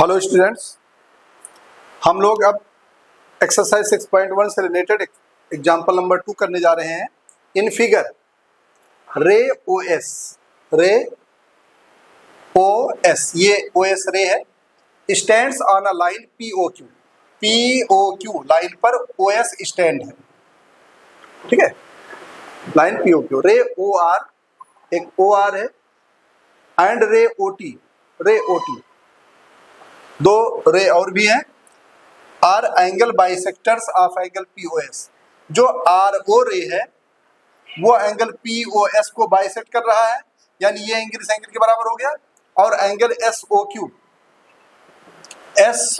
Hello students, हम लोग अब एक्सरसाइज 6.1 से रिलेटेड एग्जाम्पल नंबर 2 करने जा रहे हैं। इन फिगर रे ओ एस ये ओ एस रे है, stands on a line P O Q line पर ओ एस स्टैंड है। ठीक है, लाइन पी ओ क्यू, रे ओ आर, एक ओ आर है, एंड रे ओ टी, दो रे और भी हैं, R angle bisectors of angle POS. जो आर ओ रे है वो एंगल पीओएस को बाइसेक्ट कर रहा है, यानी ये एंगल इस एंगल के बराबर हो गया। और एंगल एस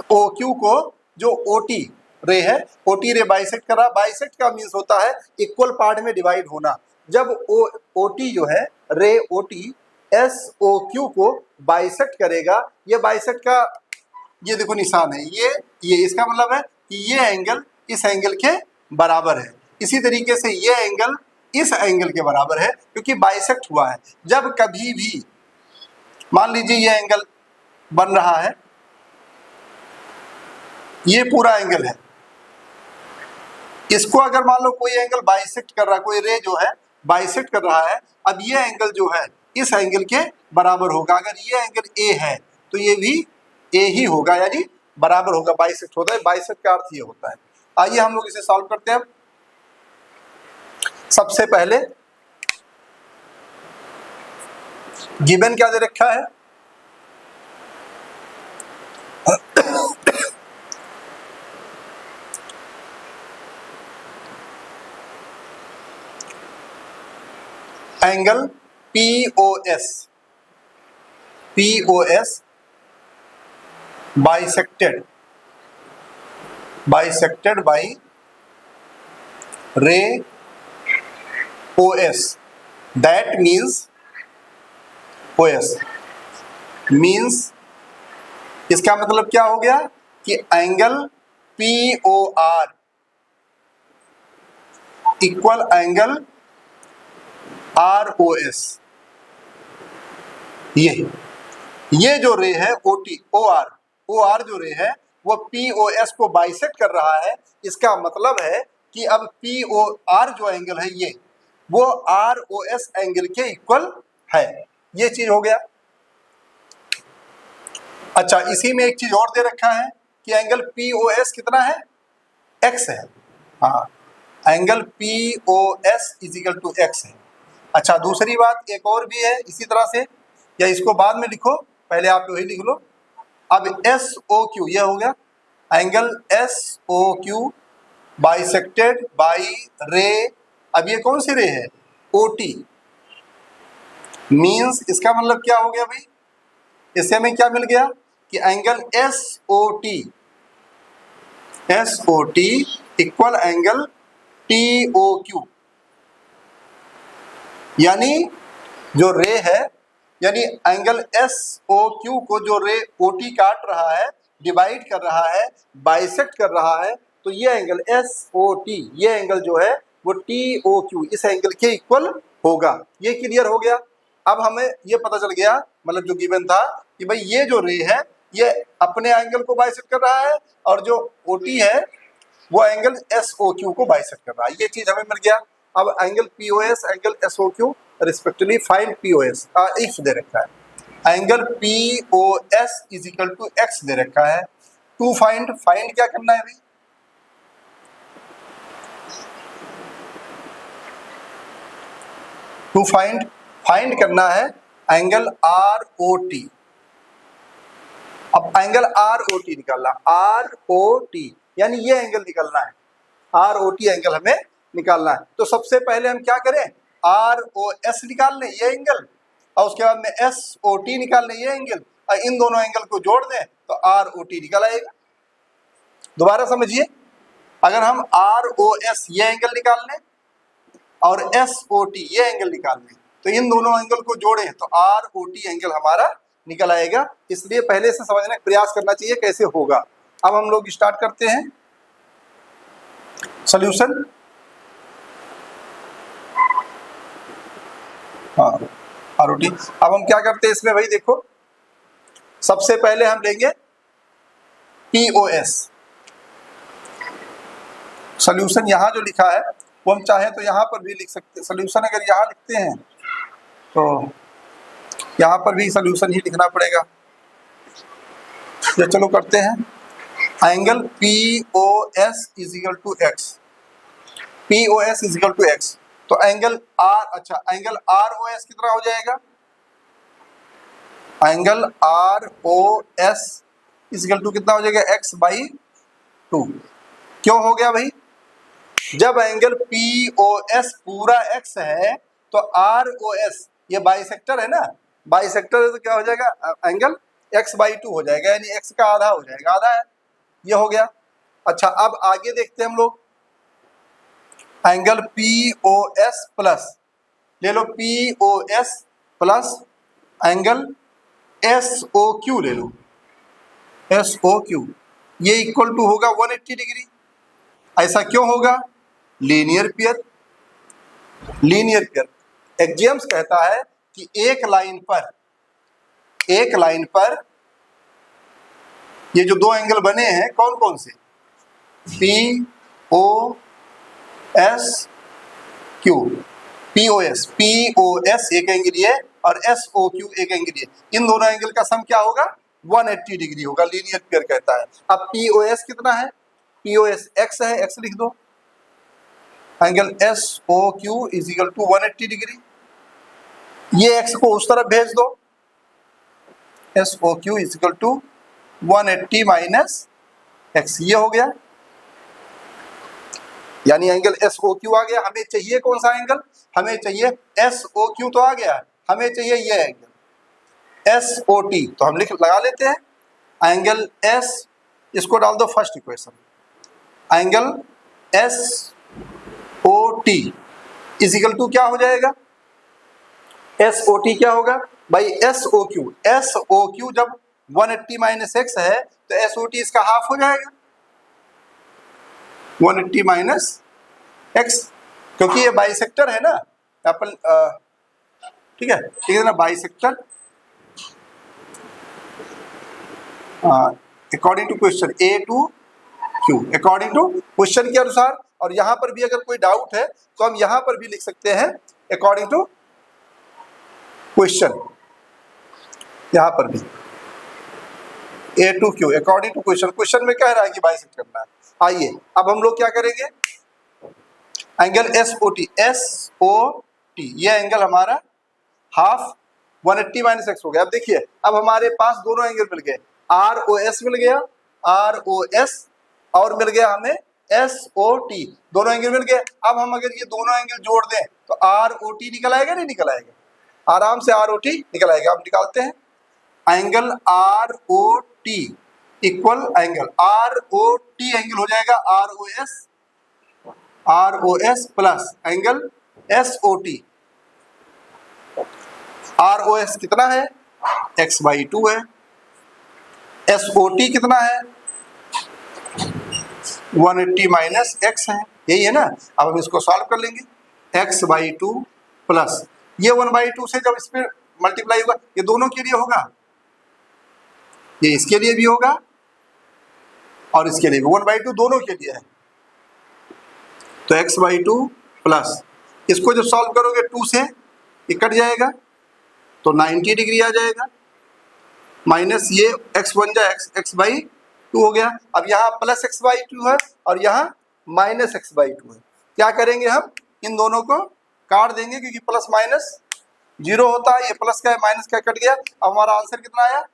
ओ क्यू को जो ओटी रे है, ओटी रे बाइसेक्ट कर रहा है। बाइसेक्ट का मीन्स होता है इक्वल पार्ट में डिवाइड होना। जब ओटी जो है रे ओटी एस ओ क्यू को बाइसेक्ट करेगा, ये बाइसेक्ट का ये देखो निशान है, ये इसका मतलब है कि ये एंगल इस एंगल के बराबर है। इसी तरीके से ये एंगल इस एंगल के बराबर है, क्योंकि बाइसेक्ट हुआ है। जब कभी भी मान लीजिए ये एंगल बन रहा है, ये पूरा एंगल है, इसको अगर मान लो कोई एंगल बाइसेक्ट कर रहा है, कोई रे जो है बाइसेक्ट कर रहा है, अब ये एंगल जो है इस एंगल के बराबर होगा। अगर ये एंगल ए है तो ये भी ए ही होगा, यानी बराबर होगा, बाइसेक्ट होता है। बाइसेक्ट का अर्थ ये होता है। आइए हम लोग इसे सॉल्व करते हैं। सबसे पहले गिवन क्या दे रखा है, एंगल पीओएस बाइसेक्टेड बाय रे OS, that means OS means इसका मतलब क्या हो गया कि angle POR equal angle ROS। ये जो रे है OR जो रे है वो POS को बाइसेक्ट कर रहा है। इसका मतलब है कि अब POR जो एंगल है ये वो ROS एंगल के इक्वल है। ये चीज हो गया। अच्छा, इसी में एक चीज और दे रखा है कि एंगल POS कितना है, X है। हाँ, angle POS is equal to X है। अच्छा, दूसरी बात एक और भी है इसी तरह से, या इसको बाद में लिखो, पहले आप वही लिख लो। अब SOQ यह हो गया, एंगल SOQ बाइसेक्टेड बाई रे। अब ये कौन सी रे है, OT। मीन्स इसका मतलब क्या हो गया भाई, इससे हमें क्या मिल गया कि angle SOT equal angle TOQ, यानी जो रे है, यानी एंगल SOQ को जो रे OT काट रहा है, डिवाइड कर रहा है, बाइसेक्ट कर रहा है, तो ये एंगल SOT, ये एंगल जो है वो TOQ इस एंगल के इक्वल होगा। ये क्लियर हो गया। अब हमें ये पता चल गया, मतलब जो गिवन था कि भाई ये जो रे है ये अपने एंगल को बाइसेक्ट कर रहा है, और जो OT है वो एंगल SOQ को बाइसेक्ट कर रहा है। ये चीज हमें मिल गया। अब angle POS angle SOQ respectively find POS if दे रखा है। Angle POS is equal to X दे रखा है। टू फाइंड क्या करना है भाई, टू फाइंड करना है एंगल ROT। अब एंगल ROT निकालना, ROT यानी ये एंगल निकालना है, ROT एंगल हमें निकालना है। तो सबसे पहले हम क्या करें, ROS निकाल लें ये एंगल, और उसके बाद में SOT निकाल लें ये एंगल, और इन दोनों एंगल को जोड़ दें तो ROT निकल आएगा। दोबारा समझिए, अगर हम ROS ये एंगल निकाल लें और SOT ये एंगल निकाल लें, तो इन दोनों एंगल को जोड़ें तो ROT एंगल हमारा निकल आएगा। इसलिए पहले से समझने का प्रयास करना चाहिए कैसे होगा। अब हम लोग स्टार्ट करते हैं सॉल्यूशन। हाँ, ROT। अब हम क्या करते हैं इसमें भाई, देखो सबसे पहले हम लेंगे POS। सोल्यूशन यहाँ जो लिखा है वो हम चाहे तो यहाँ पर भी लिख सकते हैं। सोल्यूशन अगर यहाँ लिखते हैं तो यहाँ पर भी सोल्यूशन ही लिखना पड़ेगा। ये चलो करते हैं। Angle POS is equal to x, POS is equal to x, तो एंगल आर, अच्छा एंगल ROS कितना हो जाएगा? Angle ROS is equal to कितना हो जाएगा? x/2। क्यों हो गया भाई? जब एंगल POS पूरा x है तो ROS ये बाइसेक्टर है ना, बाइसेक्टर है तो क्या हो जाएगा? एंगल x/2 हो जाएगा, यानी x का आधा हो जाएगा, आधा है, ये हो गया। अच्छा अब आगे देखते हैं हम लोग। एंगल POS प्लस, ले लो POS प्लस एंगल SOQ ले लो, SOQ, ये इक्वल टू होगा 180 डिग्री। ऐसा क्यों होगा? Linear pair, linear pair. Axioms कहता है कि एक लाइन पर ये जो दो एंगल बने हैं कौन कौन से? POS एक एंगल ये और SOQ एक एंगल ये, इन दोनों एंगल का सम क्या होगा? 180 डिग्री होगा, लीनियर पेयर कहता है। अब POS कितना है? POS x है, x लिख दो। Angle SOQ is equal to 180 degree, ये x को उस तरफ भेज दो, SOQ is equal to 180 minus x, ये हो गया, यानी एंगल SOQ आ गया। हमें चाहिए कौन सा एंगल? हमें चाहिए SOQ, तो आ गया, हमें चाहिए ये एंगल SOT, तो हम लगा लेते हैं एंगल S, इसको डाल दो first equation. Angle SOT is equal to क्या हो जाएगा? SOT क्या होगा भाई? SOQ जब 180 माइनस x है तो SOT इसका हाफ हो जाएगा, 180 माइनस x, क्योंकि ये बाइसेक्टर है ना अपन, ठीक है ना, bisector according to question A to Q, according to question के अनुसार। और यहाँ पर भी अगर कोई डाउट है तो हम यहाँ पर भी लिख सकते हैं अकॉर्डिंग टू क्वेश्चन, यहाँ पर भी A to Q according to question. Question में कह रहा है कि बाइसेक्ट करना है। आइए अब हम लोग क्या करेंगे? एंगल SOT, ये एंगल हमारा हाफ 180 माइनस एक्स हो गया। अब देखिए, अब हमारे पास दोनों एंगल मिल गए, ROS मिल गया, ROS, और मिल गया हमें SOT, दोनों एंगल मिल गए। अब हम अगर ये दोनों एंगल जोड़ दें तो ROT निकल आएगा, नहीं निकल आएगा? आराम से ROT निकल आएगा। अब निकालते हैं angle ROT equal angle ROT angle हो जाएगा ROS plus angle SOT। ROS कितना है? x/2 है। SOT कितना है? 180 माइनस x है, यही है ना। अब हम इसको सॉल्व कर लेंगे, x/2 प्लस ये 1/2 से जब इस पर मल्टीप्लाई होगा, ये दोनों के लिए होगा, ये इसके लिए भी होगा और इसके लिए भी, 1/2 दोनों के लिए है। तो x/2 प्लस, इसको जब सॉल्व करोगे 2 से ये कट जाएगा तो 90 डिग्री आ जाएगा, माइनस ये x बन जाए x/2 हो गया। अब यहाँ प्लस x/2 है और यहाँ माइनस x/2 है। क्या करेंगे हम? इन दोनों को काट देंगे, क्योंकि प्लस माइनस 0 होता है, ये प्लस का है माइनस का कट गया। अब हमारा आंसर कितना आया?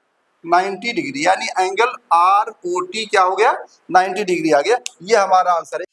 90 डिग्री, यानी एंगल ROT क्या हो गया? 90 डिग्री आ गया। ये हमारा आंसर है।